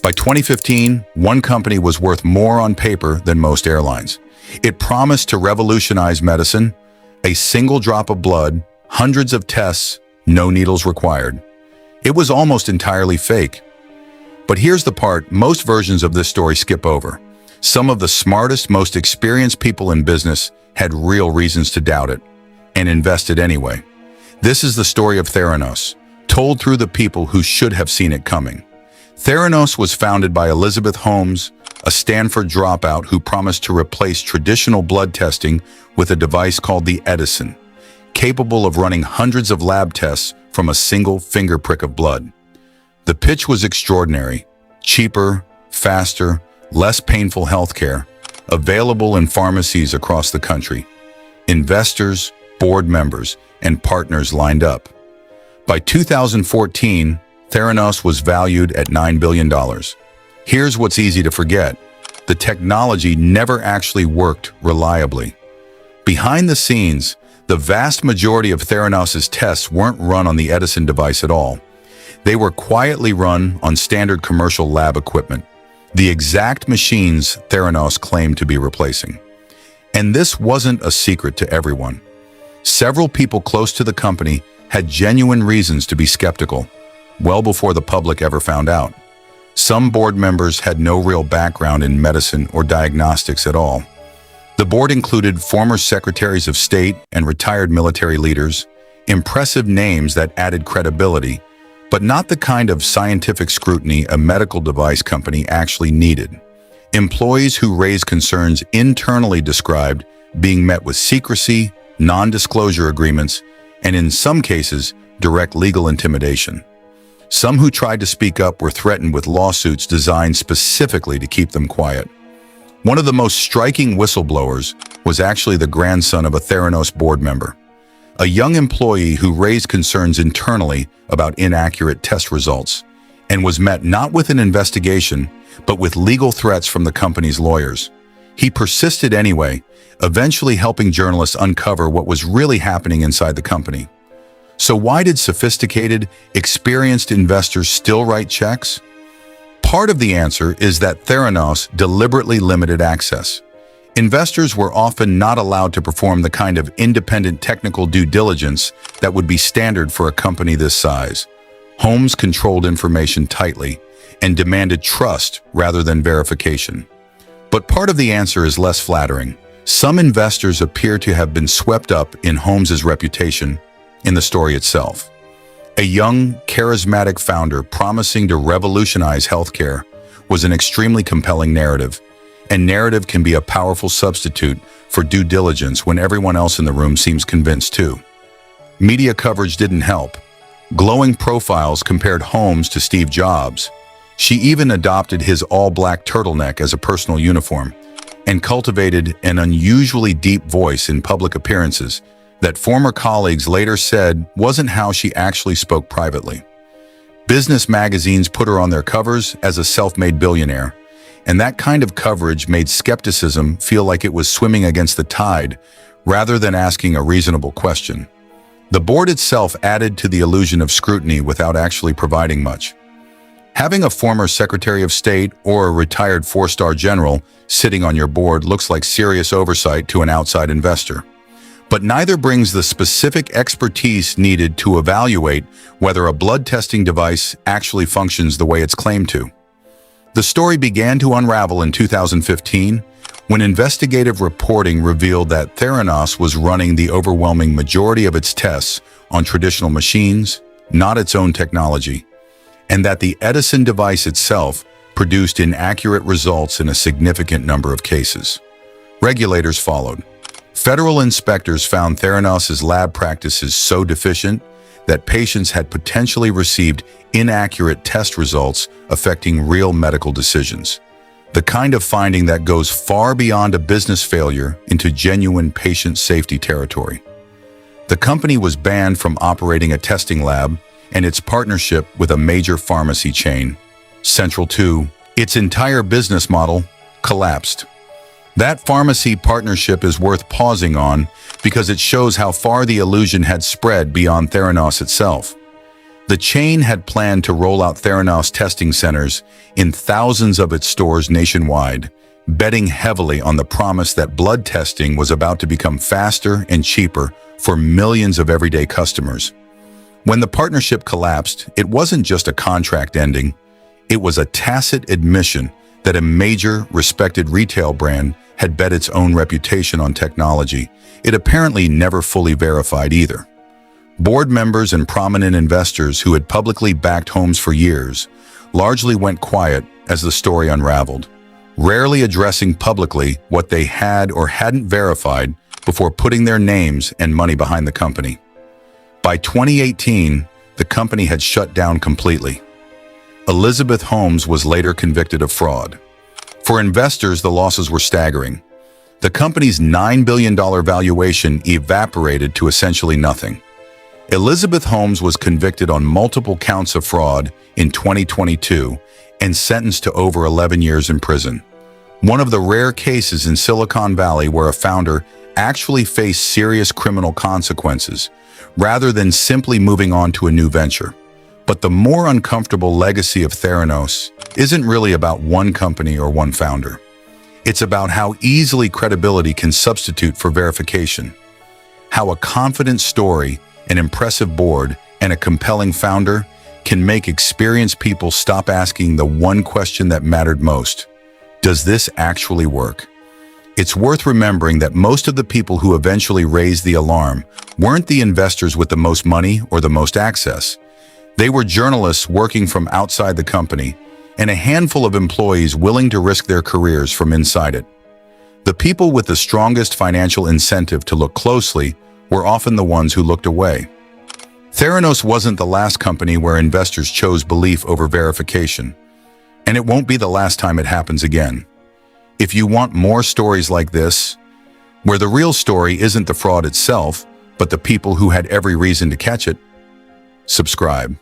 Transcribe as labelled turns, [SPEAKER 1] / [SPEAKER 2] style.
[SPEAKER 1] By 2015, one company was worth more on paper than most airlines. It promised to revolutionize medicine, a single drop of blood, hundreds of tests, no needles required. It was almost entirely fake. But here's the part most versions of this story skip over. Some of the smartest, most experienced people in business had real reasons to doubt it, and invested anyway. This is the story of Theranos, told through the people who should have seen it coming. Theranos was founded by Elizabeth Holmes, a Stanford dropout who promised to replace traditional blood testing with a device called the Edison, capable of running hundreds of lab tests from a single finger prick of blood. The pitch was extraordinary: cheaper, faster, less painful healthcare, available in pharmacies across the country. Investors, board members, and partners lined up. By 2014, Theranos was valued at $9 billion. Here's what's easy to forget: the technology never actually worked reliably. Behind the scenes, the vast majority of Theranos' tests weren't run on the Edison device at all. They were quietly run on standard commercial lab equipment, the exact machines Theranos claimed to be replacing. And this wasn't a secret to everyone. Several people close to the company had genuine reasons to be skeptical, well before the public ever found out. Some board members had no real background in medicine or diagnostics at all. The board included former secretaries of state and retired military leaders, impressive names that added credibility, but not the kind of scientific scrutiny a medical device company actually needed. Employees who raised concerns internally described being met with secrecy, non-disclosure agreements, and in some cases, direct legal intimidation. Some who tried to speak up were threatened with lawsuits designed specifically to keep them quiet. One of the most striking whistleblowers was actually the grandson of a Theranos board member, a young employee who raised concerns internally about inaccurate test results, and was met not with an investigation, but with legal threats from the company's lawyers. He persisted anyway, eventually helping journalists uncover what was really happening inside the company. So why did sophisticated, experienced investors still write checks? Part of the answer is that Theranos deliberately limited access. Investors were often not allowed to perform the kind of independent technical due diligence that would be standard for a company this size. Holmes controlled information tightly and demanded trust rather than verification. But part of the answer is less flattering. Some investors appear to have been swept up in Holmes's reputation in the story itself. A young, charismatic founder promising to revolutionize healthcare was an extremely compelling narrative, and narrative can be a powerful substitute for due diligence when everyone else in the room seems convinced too. Media coverage didn't help. Glowing profiles compared Holmes to Steve Jobs. She even adopted his all-black turtleneck as a personal uniform and cultivated an unusually deep voice in public appearances that former colleagues later said wasn't how she actually spoke privately. Business magazines put her on their covers as a self-made billionaire, and that kind of coverage made skepticism feel like it was swimming against the tide rather than asking a reasonable question. The board itself added to the illusion of scrutiny without actually providing much. Having a former Secretary of State or a retired four-star general sitting on your board looks like serious oversight to an outside investor. But neither brings the specific expertise needed to evaluate whether a blood testing device actually functions the way it's claimed to. The story began to unravel in 2015 when investigative reporting revealed that Theranos was running the overwhelming majority of its tests on traditional machines, not its own technology, and that the Edison device itself produced inaccurate results in a significant number of cases. Regulators followed. Federal inspectors found Theranos' lab practices so deficient that patients had potentially received inaccurate test results affecting real medical decisions. The kind of finding that goes far beyond a business failure into genuine patient safety territory. The company was banned from operating a testing lab, and its partnership with a major pharmacy chain, central to its entire business model, collapsed. That pharmacy partnership is worth pausing on because it shows how far the illusion had spread beyond Theranos itself. The chain had planned to roll out Theranos testing centers in thousands of its stores nationwide, betting heavily on the promise that blood testing was about to become faster and cheaper for millions of everyday customers. When the partnership collapsed, it wasn't just a contract ending, it was a tacit admission that a major, respected retail brand had bet its own reputation on technology. It apparently never fully verified either. Board members and prominent investors who had publicly backed Holmes for years largely went quiet as the story unraveled, rarely addressing publicly what they had or hadn't verified before putting their names and money behind the company. By 2018, the company had shut down completely. Elizabeth Holmes was later convicted of fraud. For investors, the losses were staggering. The company's $9 billion valuation evaporated to essentially nothing. Elizabeth Holmes was convicted on multiple counts of fraud in 2022 and sentenced to over 11 years in prison. One of the rare cases in Silicon Valley where a founder actually faced serious criminal consequences, rather than simply moving on to a new venture. But the more uncomfortable legacy of Theranos isn't really about one company or one founder. It's about how easily credibility can substitute for verification. How a confident story, an impressive board, and a compelling founder can make experienced people stop asking the one question that mattered most. Does this actually work? It's worth remembering that most of the people who eventually raised the alarm weren't the investors with the most money or the most access. They were journalists working from outside the company and a handful of employees willing to risk their careers from inside it. The people with the strongest financial incentive to look closely were often the ones who looked away. Theranos wasn't the last company where investors chose belief over verification, and it won't be the last time it happens again. If you want more stories like this, where the real story isn't the fraud itself, but the people who had every reason to catch it, subscribe.